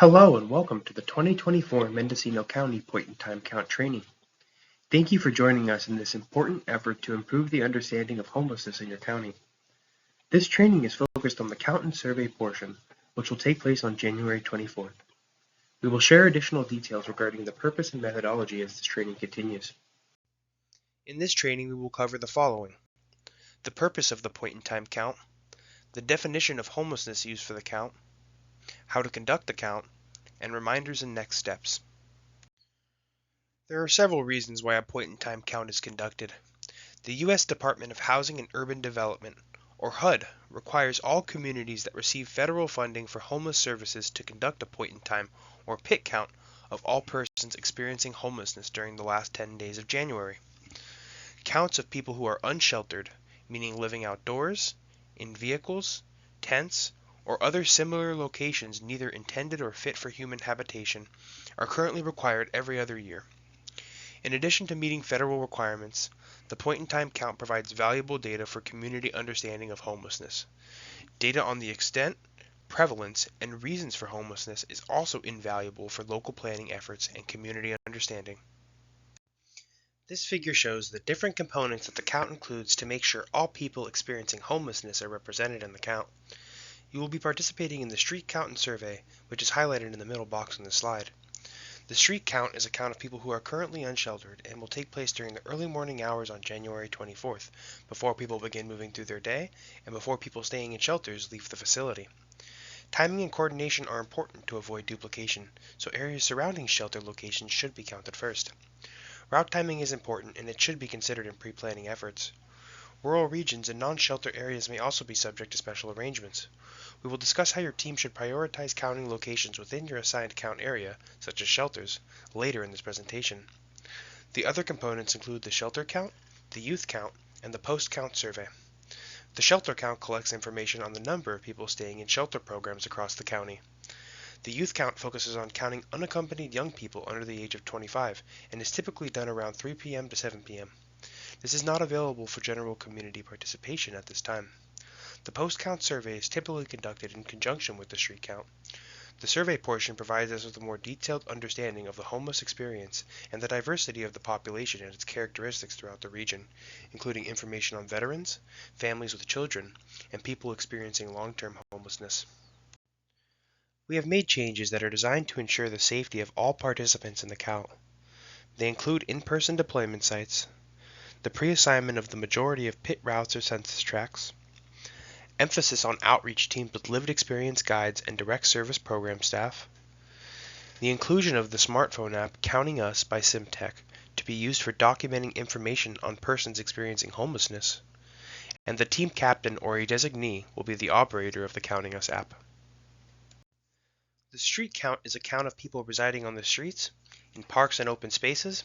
Hello and welcome to the 2024 Mendocino County Point-in-Time Count training. Thank you for joining us in this important effort to improve the understanding of homelessness in your county. This training is focused on the count and survey portion, which will take place on January 24th. We will share additional details regarding the purpose and methodology as this training continues. In this training, we will cover the following: the purpose of the point-in-time count, the definition of homelessness used for the count, how to conduct the count, and reminders and next steps. There are several reasons why a point-in-time count is conducted. The U.S. Department of Housing and Urban Development, or HUD, requires all communities that receive federal funding for homeless services to conduct a point-in-time or PIT count of all persons experiencing homelessness during the last 10 days of January. Counts of people who are unsheltered, meaning living outdoors, in vehicles, tents, or other similar locations neither intended or fit for human habitation, are currently required every other year. In addition to meeting federal requirements, the point-in-time count provides valuable data for community understanding of homelessness. Data on the extent, prevalence, and reasons for homelessness is also invaluable for local planning efforts and community understanding. This figure shows the different components that the count includes to make sure all people experiencing homelessness are represented in the count. You will be participating in the street count and survey, which is highlighted in the middle box on the slide. The street count is a count of people who are currently unsheltered and will take place during the early morning hours on January 24th, before people begin moving through their day and before people staying in shelters leave the facility. Timing and coordination are important to avoid duplication, so areas surrounding shelter locations should be counted first. Route timing is important and it should be considered in pre-planning efforts. Rural regions and non-shelter areas may also be subject to special arrangements. We will discuss how your team should prioritize counting locations within your assigned count area, such as shelters, later in this presentation. The other components include the shelter count, the youth count, and the post-count survey. The shelter count collects information on the number of people staying in shelter programs across the county. The youth count focuses on counting unaccompanied young people under the age of 25 and is typically done around 3 p.m. to 7 p.m. This is not available for general community participation at this time. The post-count survey is typically conducted in conjunction with the street count. The survey portion provides us with a more detailed understanding of the homeless experience and the diversity of the population and its characteristics throughout the region, including information on veterans, families with children, and people experiencing long-term homelessness. We have made changes that are designed to ensure the safety of all participants in the count. They include in-person deployment sites, the pre-assignment of the majority of pit routes or census tracts, emphasis on outreach teams with lived experience guides and direct service program staff, the inclusion of the smartphone app Counting Us by SimTech to be used for documenting information on persons experiencing homelessness, and the team captain or a designee will be the operator of the Counting Us app. The street count is a count of people residing on the streets, in parks and open spaces,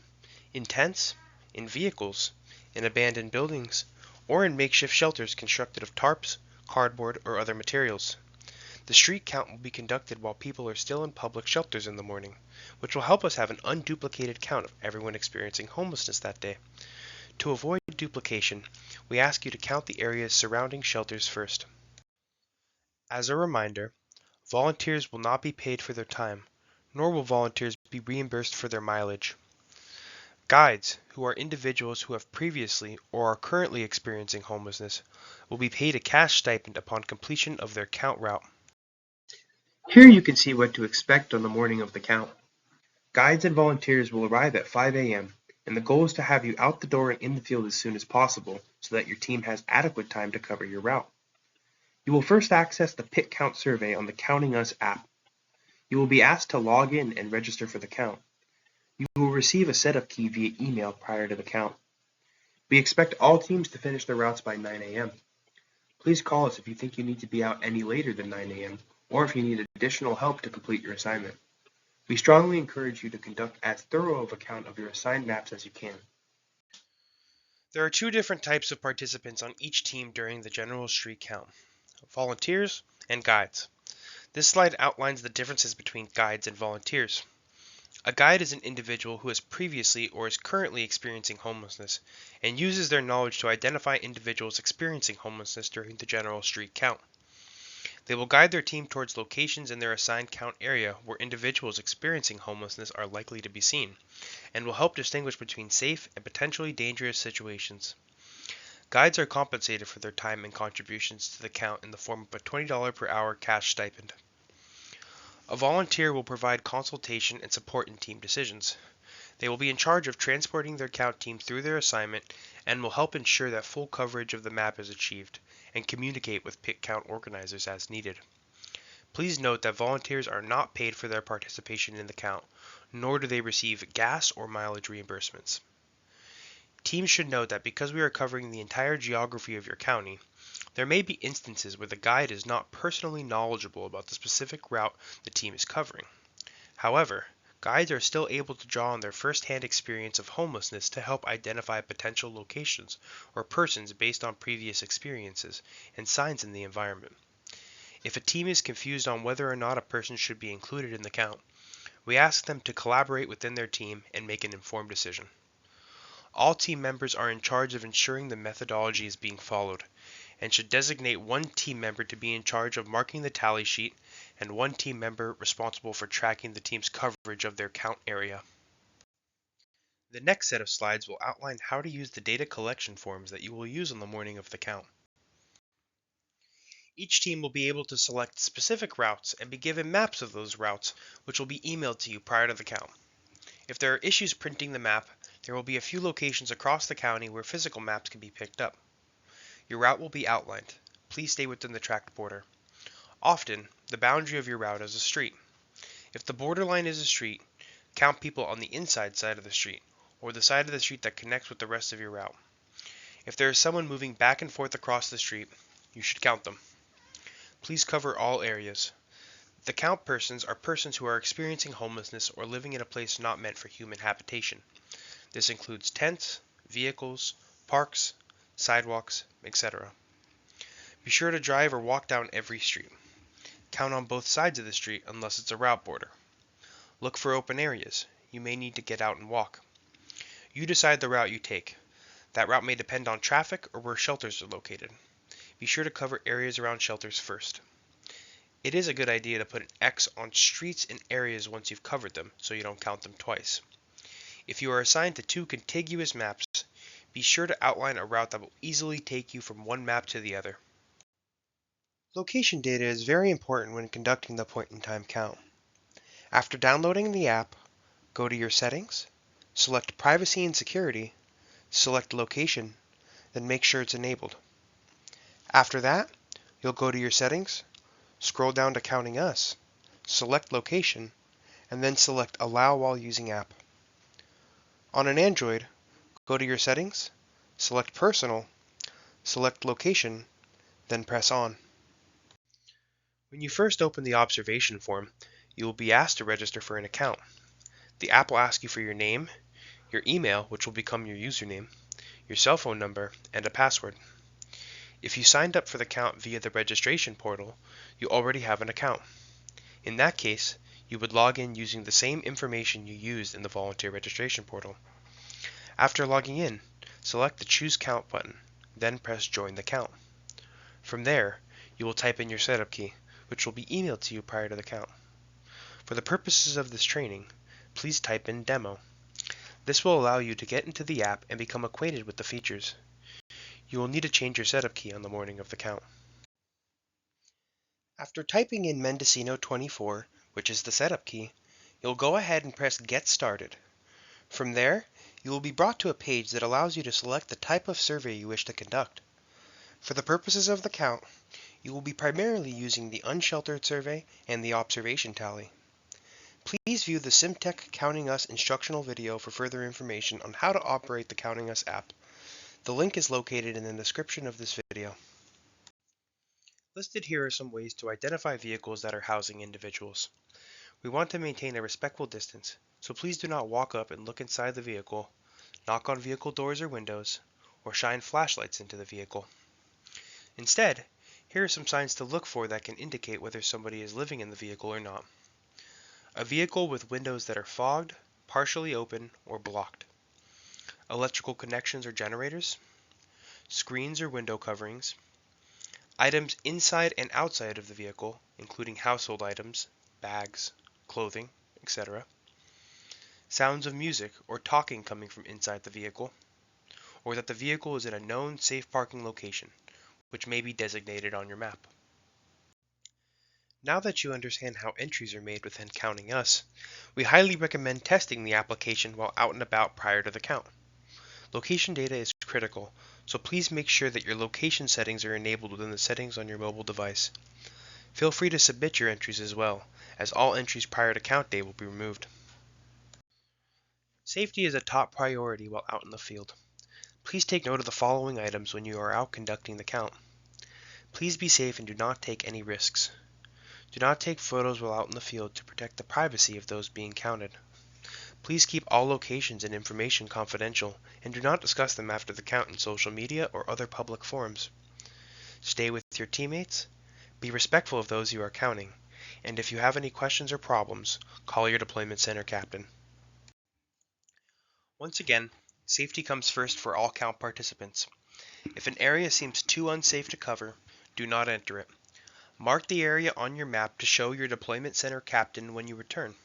in tents, in vehicles, in abandoned buildings, or in makeshift shelters constructed of tarps, cardboard, or other materials. The street count will be conducted while people are still in public shelters in the morning, which will help us have an unduplicated count of everyone experiencing homelessness that day. To avoid duplication, we ask you to count the areas surrounding shelters first. As a reminder, volunteers will not be paid for their time, nor will volunteers be reimbursed for their mileage. Guides, who are individuals who have previously or are currently experiencing homelessness, will be paid a cash stipend upon completion of their count route. Here you can see what to expect on the morning of the count. Guides and volunteers will arrive at 5 a.m., and the goal is to have you out the door and in the field as soon as possible so that your team has adequate time to cover your route. You will first access the Pit Count survey on the Counting Us app. You will be asked to log in and register for the count. You will receive a setup key via email prior to the count. We expect all teams to finish their routes by 9 a.m. Please call us if you think you need to be out any later than 9 a.m. or if you need additional help to complete your assignment. We strongly encourage you to conduct as thorough of a count of your assigned maps as you can. There are two different types of participants on each team during the general street count: volunteers and guides. This slide outlines the differences between guides and volunteers. A guide is an individual who has previously or is currently experiencing homelessness and uses their knowledge to identify individuals experiencing homelessness during the general street count. They will guide their team towards locations in their assigned count area where individuals experiencing homelessness are likely to be seen, and will help distinguish between safe and potentially dangerous situations. Guides are compensated for their time and contributions to the count in the form of a $20 per hour cash stipend. A volunteer will provide consultation and support in team decisions. They will be in charge of transporting their count team through their assignment and will help ensure that full coverage of the map is achieved and communicate with pit count organizers as needed. Please note that volunteers are not paid for their participation in the count, nor do they receive gas or mileage reimbursements. Teams should note that because we are covering the entire geography of your county, there may be instances where the guide is not personally knowledgeable about the specific route the team is covering. However, guides are still able to draw on their first-hand experience of homelessness to help identify potential locations or persons based on previous experiences and signs in the environment. If a team is confused on whether or not a person should be included in the count, we ask them to collaborate within their team and make an informed decision. All team members are in charge of ensuring the methodology is being followed, and should designate one team member to be in charge of marking the tally sheet and one team member responsible for tracking the team's coverage of their count area. The next set of slides will outline how to use the data collection forms that you will use on the morning of the count. Each team will be able to select specific routes and be given maps of those routes, which will be emailed to you prior to the count. If there are issues printing the map, there will be a few locations across the county where physical maps can be picked up. Your route will be outlined. Please stay within the tracked border. Often, the boundary of your route is a street. If the borderline is a street, count people on the inside side of the street, or the side of the street that connects with the rest of your route. If there is someone moving back and forth across the street, you should count them. Please cover all areas. The count persons are persons who are experiencing homelessness or living in a place not meant for human habitation. This includes tents, vehicles, parks, sidewalks, etc. Be sure to drive or walk down every street. Count on both sides of the street unless it's a route border. Look for open areas. You may need to get out and walk. You decide the route you take. That route may depend on traffic or where shelters are located. Be sure to cover areas around shelters first. It is a good idea to put an X on streets and areas once you've covered them, so you don't count them twice. If you are assigned to two contiguous maps, be sure to outline a route that will easily take you from one map to the other. Location data is very important when conducting the point-in-time count. After downloading the app, go to your settings, select Privacy and Security, select Location, then make sure it's enabled. After that, you'll go to your settings, scroll down to Counting Us, select Location, and then select Allow while using app. On an Android, go to your settings, select Personal, select Location, then press On. When you first open the observation form, you will be asked to register for an account. The app will ask you for your name, your email, which will become your username, your cell phone number, and a password. If you signed up for the count via the registration portal, you already have an account. In that case, you would log in using the same information you used in the volunteer registration portal. After logging in, select the Choose Count button, then press Join the Count. From there, you will type in your setup key, which will be emailed to you prior to the count. For the purposes of this training, please type in Demo. This will allow you to get into the app and become acquainted with the features. You will need to change your setup key on the morning of the count. After typing in Mendocino 24, which is the setup key, you'll go ahead and press Get Started. From there, you will be brought to a page that allows you to select the type of survey you wish to conduct. For the purposes of the count, you will be primarily using the Unsheltered Survey and the Observation Tally. Please view the SimTech Counting Us instructional video for further information on how to operate the Counting Us app. The link is located in the description of this video. Listed here are some ways to identify vehicles that are housing individuals. We want to maintain a respectful distance, so please do not walk up and look inside the vehicle, knock on vehicle doors or windows, or shine flashlights into the vehicle. Instead, here are some signs to look for that can indicate whether somebody is living in the vehicle or not. A vehicle with windows that are fogged, partially open, or blocked. Electrical connections or generators. Screens or window coverings. Items inside and outside of the vehicle, including household items, bags, clothing, etc. Sounds of music or talking coming from inside the vehicle, or that the vehicle is in a known safe parking location, which may be designated on your map. Now that you understand how entries are made within Counting Us, we highly recommend testing the application while out and about prior to the count. Location data is critical, so please make sure that your location settings are enabled within the settings on your mobile device. Feel free to submit your entries as well, as all entries prior to count day will be removed. Safety is a top priority while out in the field. Please take note of the following items when you are out conducting the count. Please be safe and do not take any risks. Do not take photos while out in the field to protect the privacy of those being counted. Please keep all locations and information confidential and do not discuss them after the count in social media or other public forums. Stay with your teammates, be respectful of those you are counting, and if you have any questions or problems, call your deployment center captain. Once again, safety comes first for all count participants. If an area seems too unsafe to cover, do not enter it. Mark the area on your map to show your deployment center captain when you return.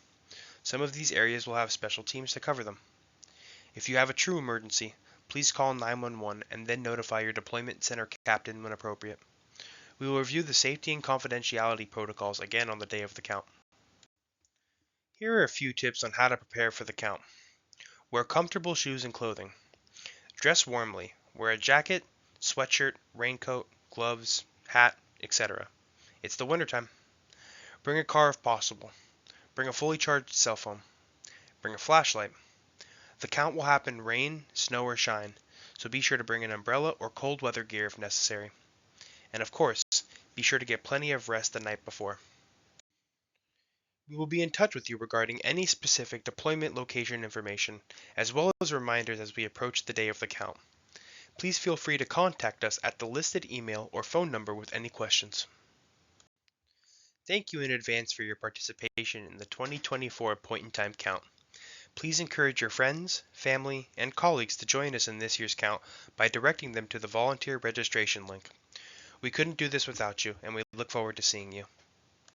Some of these areas will have special teams to cover them. If you have a true emergency, please call 911 and then notify your deployment center captain when appropriate. We will review the safety and confidentiality protocols again on the day of the count. Here are a few tips on how to prepare for the count. Wear comfortable shoes and clothing. Dress warmly. Wear a jacket, sweatshirt, raincoat, gloves, hat, etc. It's the wintertime. Bring a car if possible. Bring a fully charged cell phone. Bring a flashlight. The count will happen rain, snow, or shine, so be sure to bring an umbrella or cold weather gear if necessary. And of course, be sure to get plenty of rest the night before. We will be in touch with you regarding any specific deployment location information, as well as reminders as we approach the day of the count. Please feel free to contact us at the listed email or phone number with any questions. Thank you in advance for your participation in the 2024 point-in-time count. Please encourage your friends, family, and colleagues to join us in this year's count by directing them to the volunteer registration link. We couldn't do this without you, and we look forward to seeing you.